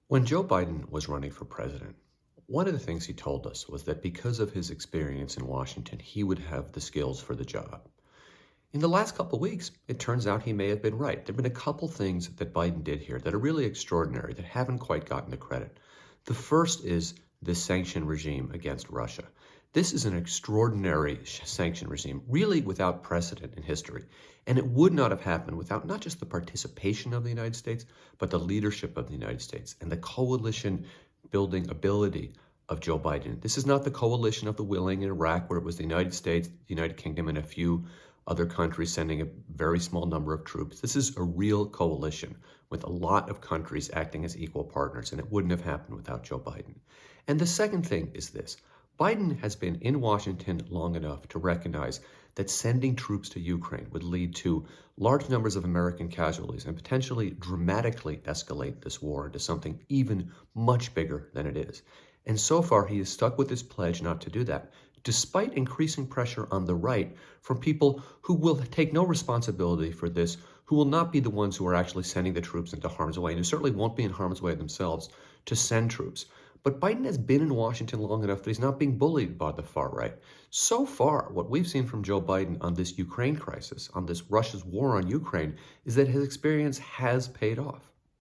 When Joe Biden was running for president, one of the things he told us was that because of his experience in Washington, he would have the skills for the job. In the last couple of weeks, it turns out he may have been right. There have been a couple things that Biden did here that are really extraordinary that haven't quite gotten the credit. The first is this sanction regime against Russia. This is an extraordinary sanction regime, really without precedent in history. And it would not have happened without not just the participation of the United States, but the leadership of the United States and the coalition building ability of Joe Biden. This is not the coalition of the willing in Iraq, where it was the United States, the United Kingdom, and a few other countries sending a very small number of troops. This is a real coalition with a lot of countries acting as equal partners, and it wouldn't have happened without Joe Biden. And the second thing is this. Biden has been in Washington long enough to recognize that sending troops to Ukraine would lead to large numbers of American casualties and potentially dramatically escalate this war into something even much bigger than it is. And so far, he has stuck with his pledge not to do that, despite increasing pressure on the right from people who will take no responsibility for this, who will not be the ones who are actually sending the troops into harm's way, and who certainly won't be in harm's way themselves to send troops. But Biden has been in Washington long enough that he's not being bullied by the far right. So far, what we've seen from Joe Biden on this Ukraine crisis, on this Russia's war on Ukraine, is that his experience has paid off.